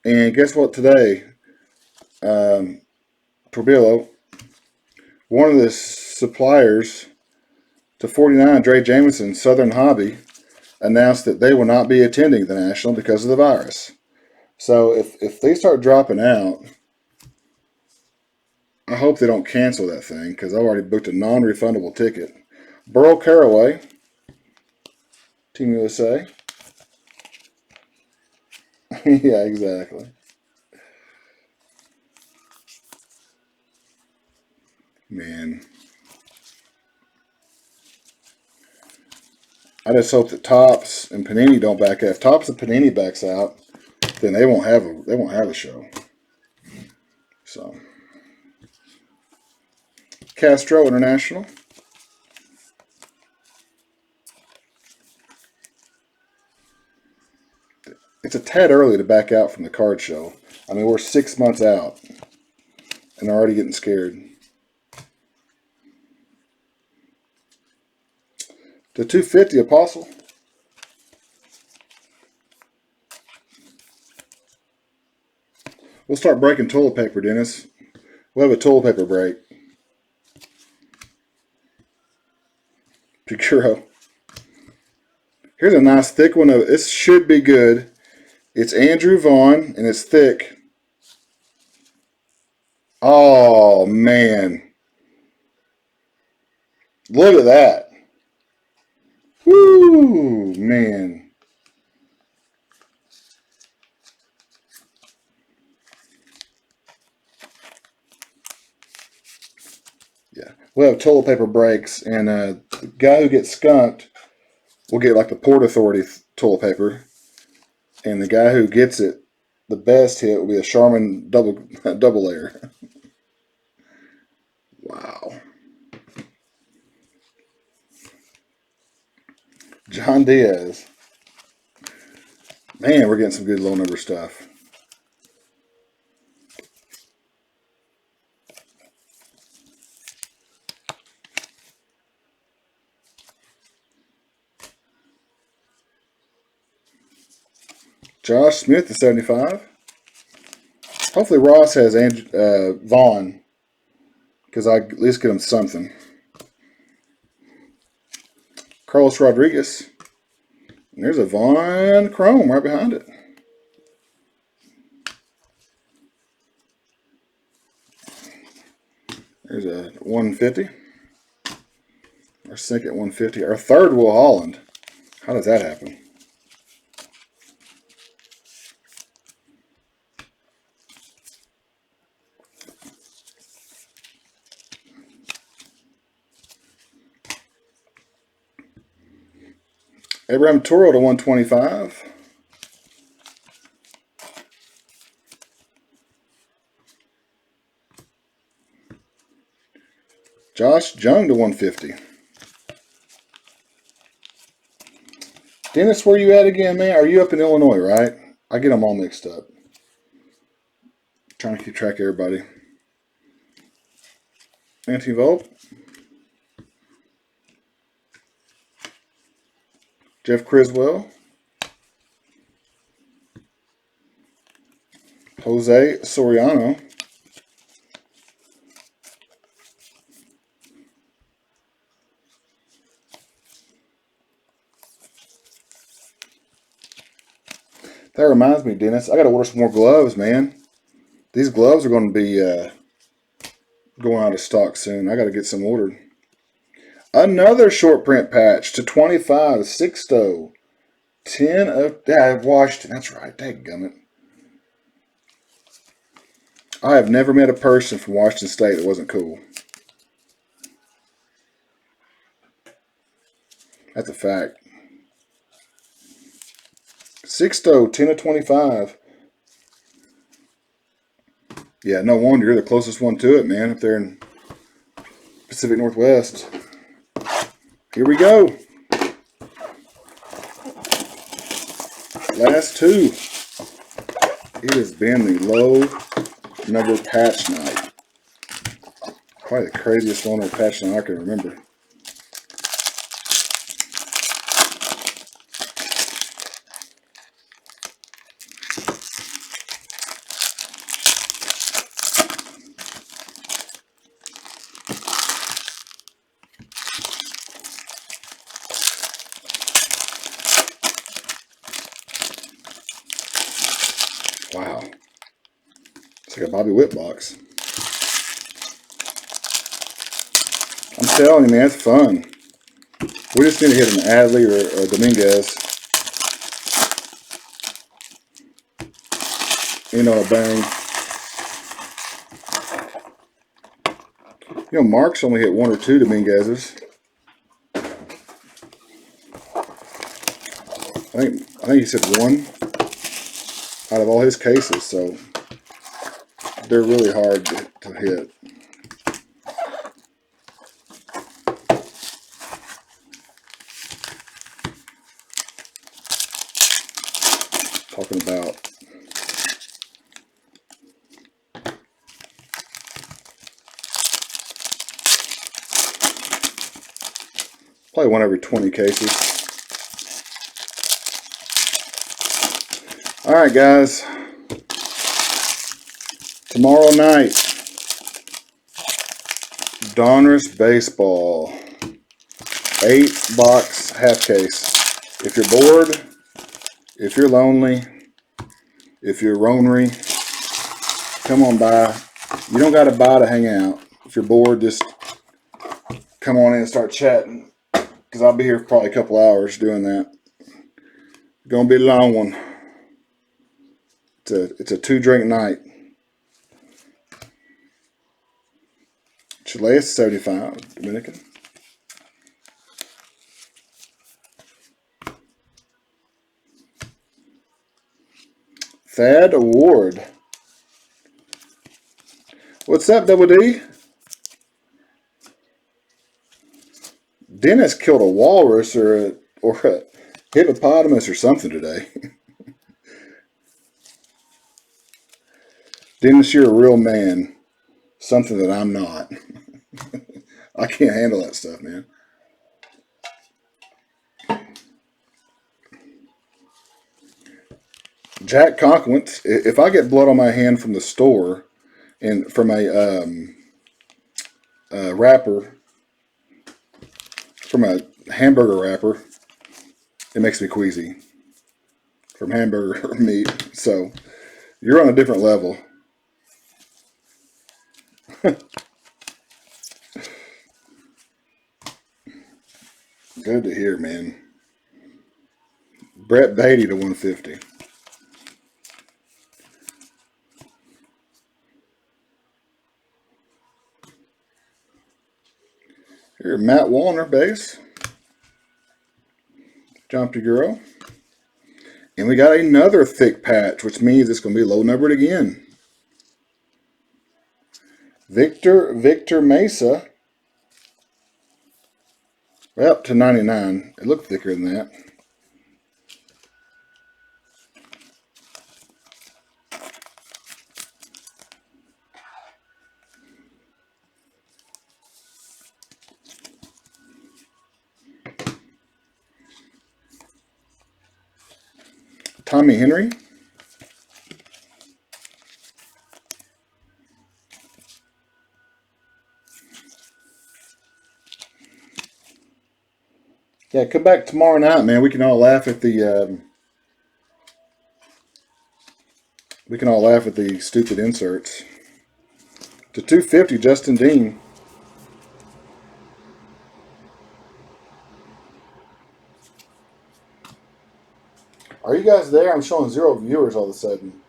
And guess what today? Porbillo, one of the suppliers to 49, Dre Jameson, Southern Hobby, announced that they will not be attending the National because of the virus. So if they start dropping out, I hope they don't cancel that thing because I already booked a non-refundable ticket. Burl Caraway, Team USA. Yeah, exactly. Man. I just hope that Topps and Panini don't back out. If Topps and Panini backs out, then they won't have a show. So Castro International. It's a tad early to back out from the card show. I mean, we're 6 months out, and they're already getting scared. The 250 Apostle. We'll start breaking toilet paper, Dennis. We'll have a toilet paper break. Picuro. Here's a nice thick one. This should be good. It's Andrew Vaughn, and it's thick. Oh, man. Look at that. Woo, man. Yeah. We'll have toilet paper breaks, and the guy who gets skunked will get like the Port Authority toilet paper. And the guy who gets it, the best hit, will be a Charmin double layer. Wow. John Diaz. Man, we're getting some good low number stuff. Josh Smith to 75. Hopefully Ross has Vaughn, because I at least get him something. Carlos Rodriguez. And there's a Vaughn Chrome right behind it. There's a 150. Our second 150. Our third Will Holland. How does that happen? Abraham Toro to 125. Josh Jung to 150. Dennis, where you at again, man? Are you up in Illinois, right? I get them all mixed up. Trying to keep track of everybody. Anthony Volpe. Jeff Criswell. Jose Soriano. That reminds me, Dennis, I got to order some more gloves, man. These gloves are going to be going out of stock soon. I got to get some ordered. Another short print patch to 25, Sixto. 10 of Washington. That's right. Dadgummit. I have never met a person from Washington State that wasn't cool. That's a fact. Sixto, 10 of 25. Yeah, no wonder you're the closest one to it, man, up there in Pacific Northwest. Here we go. Last two. It has been the low number patch night. Probably the craziest low number patch night I can remember. Wow. It's like a Bobby Witt box. I'm telling you, man, it's fun. We just need to hit an Adley or a Dominguez. You know, a bang. You know, Mark's only hit one or two Dominguezes. think he said 1 out of all his cases, so they're really hard to hit. Talking about probably 1 every 20 cases. All right, guys. Tomorrow night, Donruss Baseball, 8-box half case. If you're bored, if you're lonely, if you're ronery, come on by. You don't got to buy to hang out. If you're bored, just come on in and start chatting, because I'll be here for probably a couple hours doing that. Gonna be a long one. It's a 2-drink night. Chilean 75, Dominican. Thad Award. What's up, Double D? Dennis killed a walrus or a hippopotamus or something today. Dennis, you're a real man. Something that I'm not. I can't handle that stuff, man. Jack Conklin. If I get blood on my hand from the store and from a wrapper, from a hamburger wrapper, it makes me queasy from hamburger meat. So you're on a different level. Good to hear, man. Brett Beatty to 150. Here, Matt Wallner base. John Figueroa. And we got another thick patch, which means it's going to be low numbered again. Victor Mesa. Well, to 99. It looked thicker than that. Tommy Henry. Yeah, come back tomorrow night, man. We can all laugh at the stupid inserts. To 250, Justin Dean. Are you guys there? I'm showing 0 viewers all of a sudden.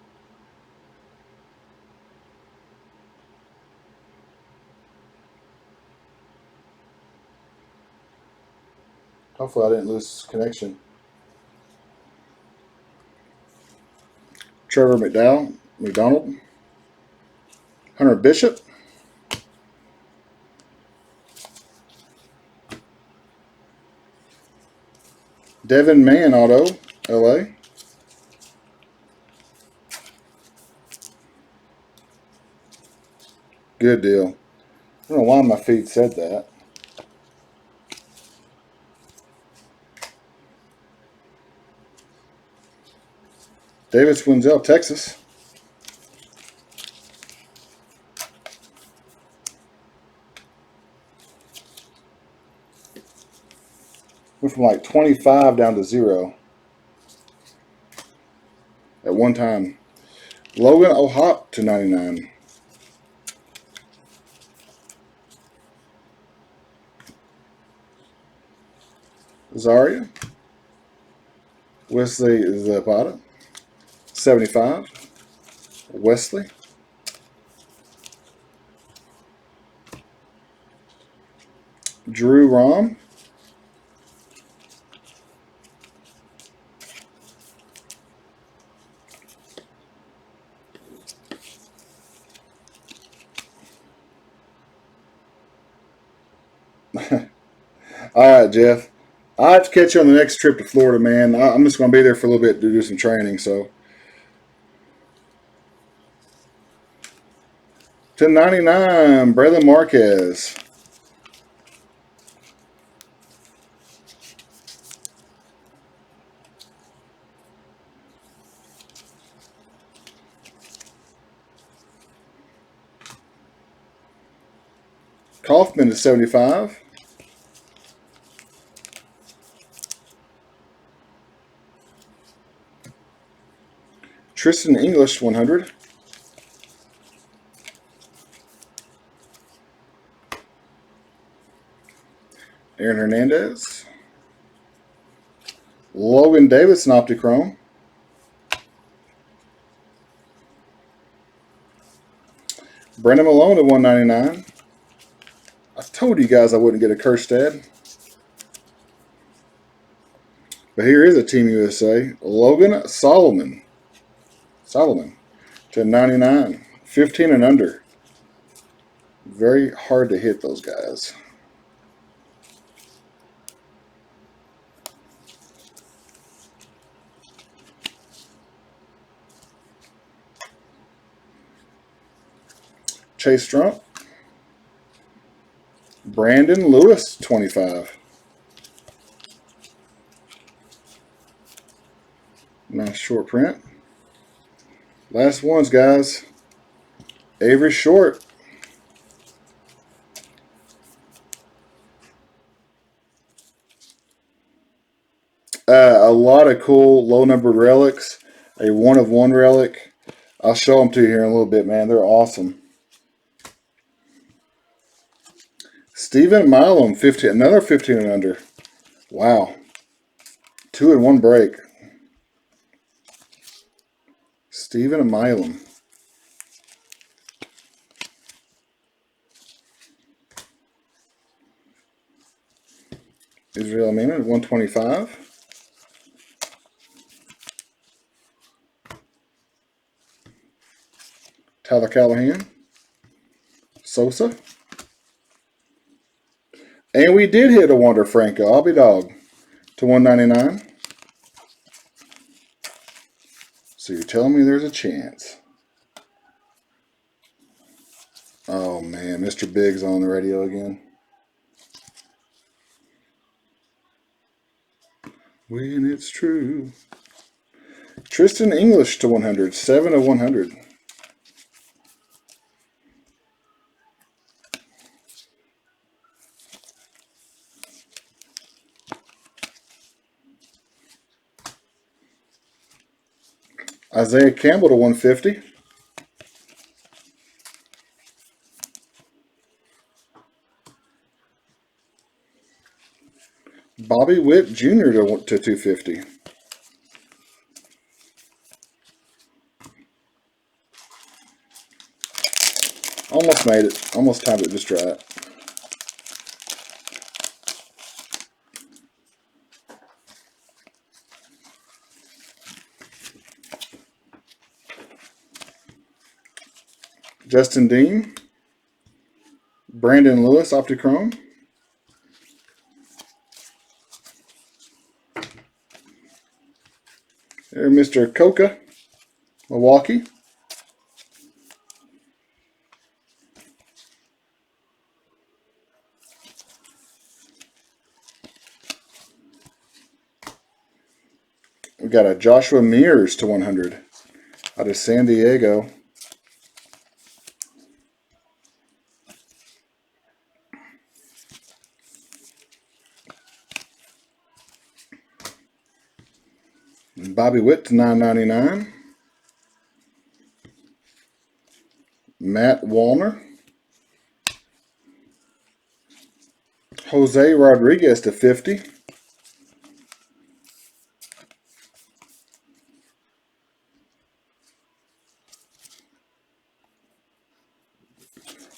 Hopefully I didn't lose connection. Trevor McDonald. Hunter Bishop. Devin Mann auto, LA. Good deal. I don't know why my feed said that. Davis Winzel, Texas. Went from like 25 down to 0 at one time. Logan O'Hop to 99. Zaria. Wesley Zapata. 75. Wesley. Drew Rom. All right, Jeff. I'll have to catch you on the next trip to Florida, man. I'm just going to be there for a little bit to do some training. So, 1099, Braylon Marquez. Kaufman to 75. Tristan English 100. Aaron Hernandez. Logan Davis, Optichrome. Brendan Malone at 199. I told you guys I wouldn't get a Kerstad. But here is a Team USA. Logan Solomon. To 99. 15 and under. Very hard to hit those guys. Chase Trump. Brandon Lewis, 25. Nice short print. Last ones, guys. Avery Short. A lot of cool low-numbered relics. A one-of-one relic. I'll show them to you here in a little bit, man. They're awesome. Stephen Milam, 15, another 15 and under. Wow. 2 in 1 break. Stephen Milam. Israel Amina, 125. Tyler Callahan. Sosa. And we did hit a Wander Franco. I'll be dog. To 199. So you're telling me there's a chance. Oh, man. Mr. Big's on the radio again. When it's true. Tristan English to 100. 7 of 100. Isaiah Campbell to 150. Bobby Witt Jr. to 250. Almost made it. Almost timed it just right. Justin Dean. Brandon Lewis, Optichrome. There, Mr. Coca, Milwaukee. We got a Joshua Mears to 100 out of San Diego. Bobby Witt to 9.99. Matt Wallner. Jose Rodriguez to 50.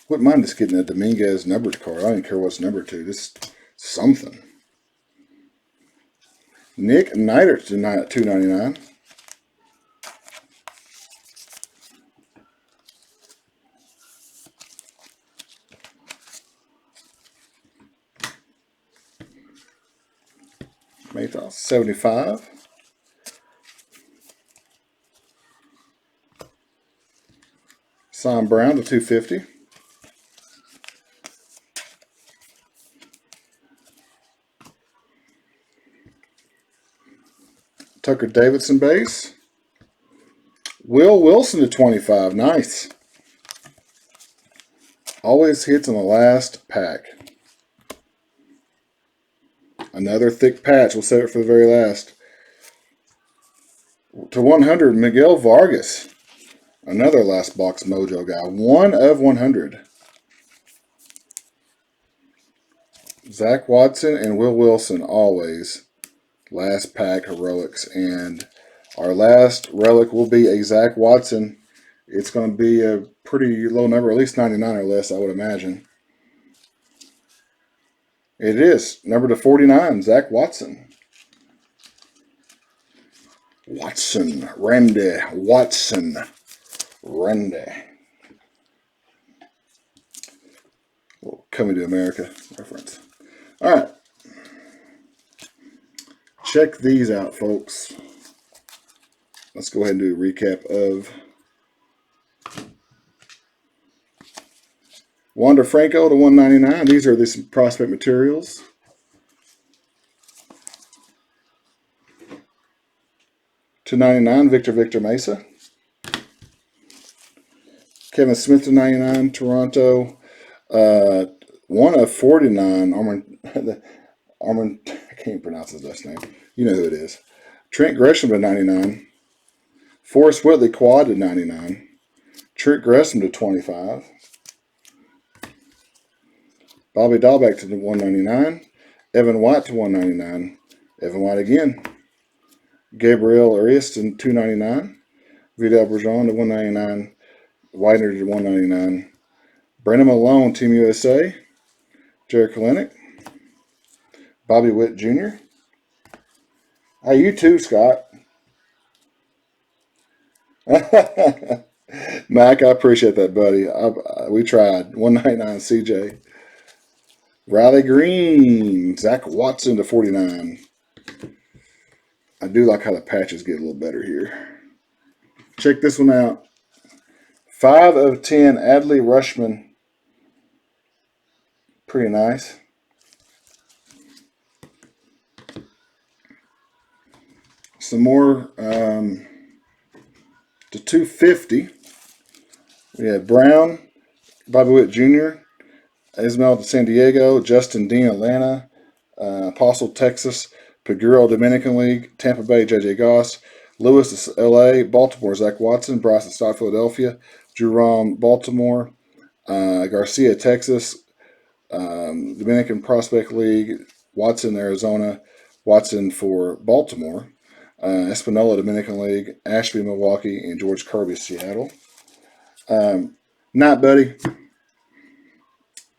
Wouldn't mind just getting a Dominguez numbered card. I don't even care what's numbered to. Just something. Nick Neidert to 2.99. Mathos, 75. Sam Brown to 250. Tucker Davidson base. Will Wilson to 25. Nice. Always hits in the last pack. Another thick patch. We'll save it for the very last. To 100, Miguel Vargas. Another last box mojo guy. 1 of 100. Zach Watson and Will Wilson always. Last pack heroics. And our last relic will be a Zach Watson. It's going to be a pretty low number, at least 99 or less, I would imagine. It is. Number to 49, Zach Watson. Watson. Randy Watson. Randy. Well, Coming to America reference. All right. Check these out, folks. Let's go ahead and do a recap of Wander Franco to 199. These are the prospect materials. To 99, Victor Mesa. Kevin Smith to 99, Toronto. 1 of 49, Armand, I can't even pronounce his last name. You know who it is. Trent Gresham to 99. Forrest Whitley quad to 99. Trent Gresham to 25. Bobby Dahlbeck to 199. Evan White to 199. Evan White again. Gabriel Arias to 299. Vidal Bergeron to 199. Widener to 199. Brennan Malone, Team USA. Jared Kalenic. Bobby Witt Jr. Hey, you too, Scott. Mac, I appreciate that, buddy. We tried. 199 CJ. Riley Green. Zach Watson to 49. I do like how the patches get a little better here. Check this one out. 5 of 10, Adley Rutschman. Pretty nice. Some more to 250. We have Brown, Bobby Witt Jr., Ismael to San Diego, Justin Dean, Atlanta, Apostle, Texas, Paguro, Dominican League, Tampa Bay, J.J. Goss, Lewis, L.A., Baltimore, Zach Watson, Bryson Stott, Philadelphia, Jerome, Baltimore, Garcia, Texas, Dominican Prospect League, Watson, Arizona, Watson for Baltimore, Espanola, Dominican League, Ashby, Milwaukee, and George Kirby, Seattle. Not, buddy.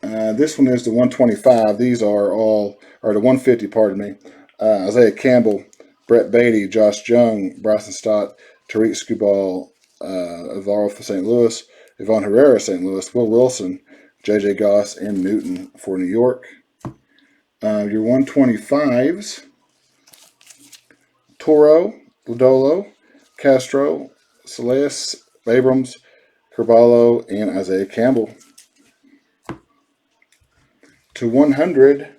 This one is the 125. These are all, or the 150, pardon me. Isaiah Campbell, Brett Beatty, Josh Jung, Bryson Stott, Tariq Skubal, Alvaro for St. Louis, Yvonne Herrera, St. Louis, Will Wilson, J.J. Goss, and Newton for New York. Your 125s, Toro, Lodolo, Castro, Celeste, Abrams, Carvalho, and Isaiah Campbell. To 100,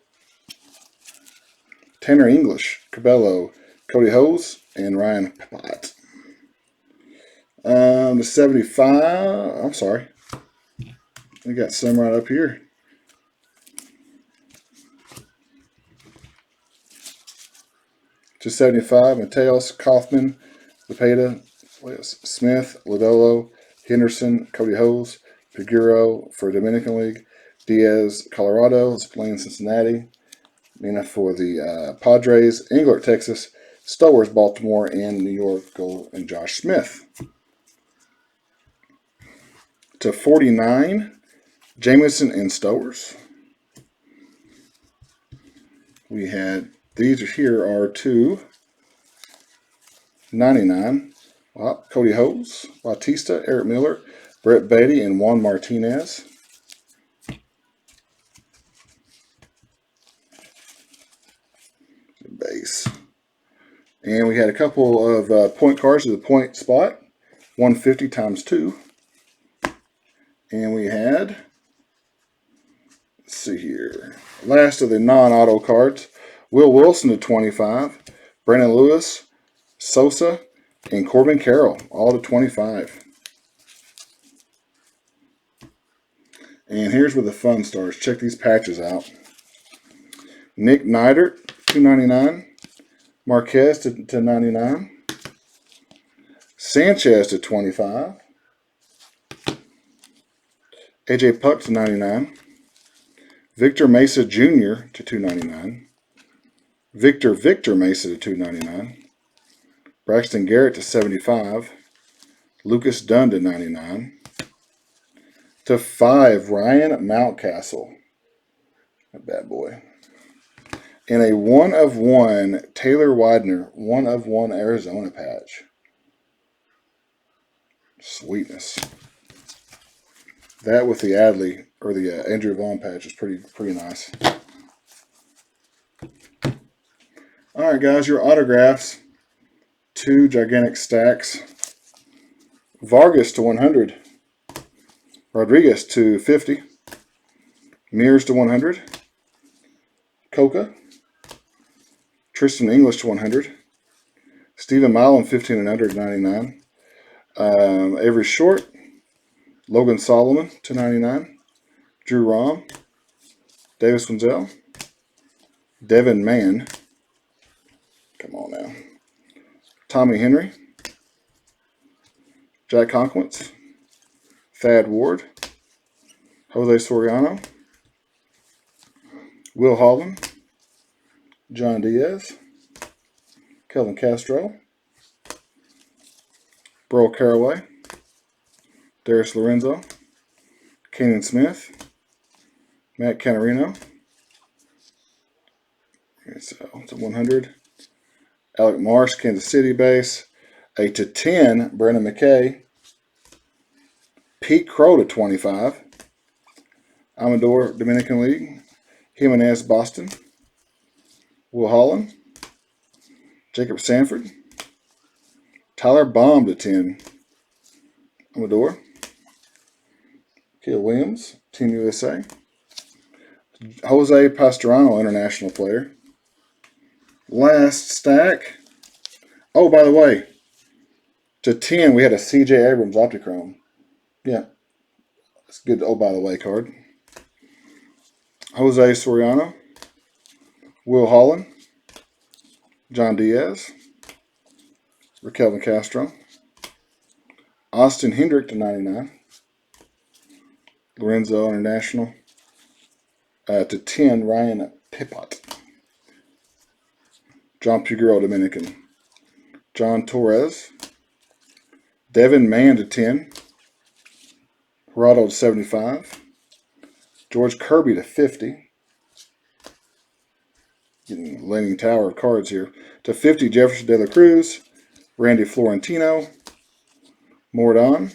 Tanner English, Cabello, Cody Hose, and Ryan Pott. To 75, I'm sorry. We got some right up here. To 75, Mateos, Kaufman, Lepeda, Smith, Lodolo, Henderson, Cody Hose, Figuro for Dominican League, Diaz, Colorado, Spillane, Cincinnati, Mina for the Padres, Englert, Texas, Stowers, Baltimore, and New York, Gold, and Josh Smith. To 49, Jameson and Stowers. We had, these here are to 99. Cody Hose, Bautista, Eric Miller, Brett Beatty, and Juan Martinez. Base. And we had a couple of point cards to the point spot, 150 times 2. And we had, let's see here, last of the non-auto cards, Will Wilson to 25, Brandon Lewis, Sosa, and Corbin Carroll, all to 25. And here's where the fun starts. Check these patches out. Nick Neidert, 299. Marquez to 99. Sanchez to 25. AJ Puck to 99. Victor Mesa Jr. to 299. Victor Mesa to 299. Braxton Garrett to 75. Lucas Dunn to 99. To 5, Ryan Mountcastle. A bad boy. And a 1/1 Taylor Widener, 1/1 Arizona patch. Sweetness. That with the Adley or the Andrew Vaughn patch is pretty nice. All right, guys, your autographs. 2 gigantic stacks. Vargas to 100. Rodriguez to 50. Mears to 100. Coca. Tristan English to 100. Stephen Milam, 15 and under, 99. Avery Short. Logan Solomon to 99. Drew Rom. Davis Wenzel. Devin Mann. Come on now. Tommy Henry. Jack Conquance. Thad Ward. Jose Soriano. Will Holland. John Diaz. Kelvin Castro. Burl Caraway. Darius Lorenzo. Kenan Smith. Matt Canarino. So it's a 100. Alec Marsh, Kansas City base. A to 10, Brandon McKay. Pete Crow to 25. Amador, Dominican League. Jimenez, Boston. Will Holland. Jacob Sanford. Tyler Baum to 10. Amador. Kill Williams, Team USA. Jose Pastrano, international player. Last stack. Oh, by the way, to 10, we had a CJ Abrams Optichrome. Yeah, it's good. Oh, by the way, card. Jose Soriano. Will Holland. John Diaz. Raquelvin Castro. Austin Hendrick to 99. Lorenzo International. To 10, Ryan Pipot. John Pugero, Dominican. John Torres. Devin Mann to 10. Gerardo to 75. George Kirby to 50. Getting Leaning Tower of cards here. To 50, Jefferson De La Cruz. Randy Florentino. Mordon.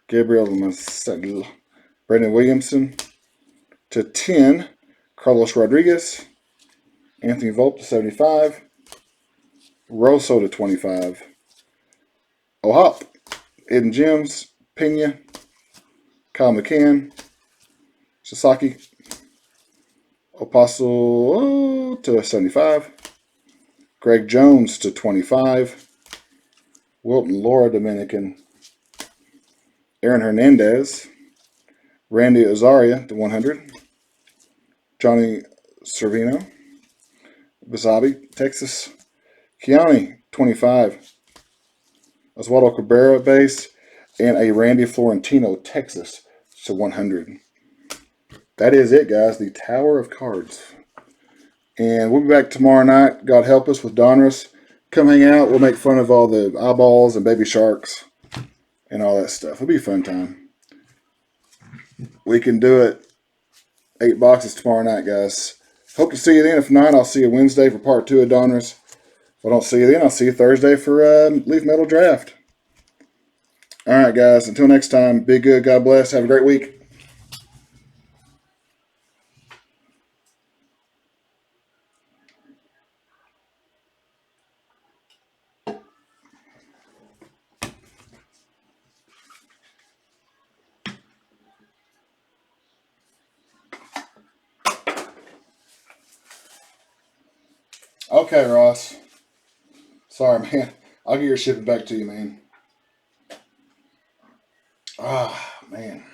Gabriel Macedo. Brandon Williamson. To 10, Carlos Rodriguez. Anthony Volpe to 75. Rosso to 25. O'Hop. Eden Gems. Pena. Kyle McCann. Sasaki. Opaso to 75. Greg Jones to 25. Wilton Laura, Dominican. Aaron Hernandez. Randy Azaria to 100. Johnny Servino. Wasabi, Texas. Kiani, 25. Oswaldo Cabrera base. And a Randy Florentino, Texas, to 100. That is it, guys. The Tower of Cards. And we'll be back tomorrow night. God help us with Donruss. Come hang out. We'll make fun of all the eyeballs and baby sharks and all that stuff. It'll be a fun time. We can do it. 8 boxes tomorrow night, guys. Hope to see you then. If not, I'll see you Wednesday for part 2 of Donruss. If I don't see you then, I'll see you Thursday for Leaf Metal Draft. All right, guys. Until next time, be good. God bless. Have a great week. Okay, Ross. Sorry, man. I'll get your shipping back to you, man. Ah, man.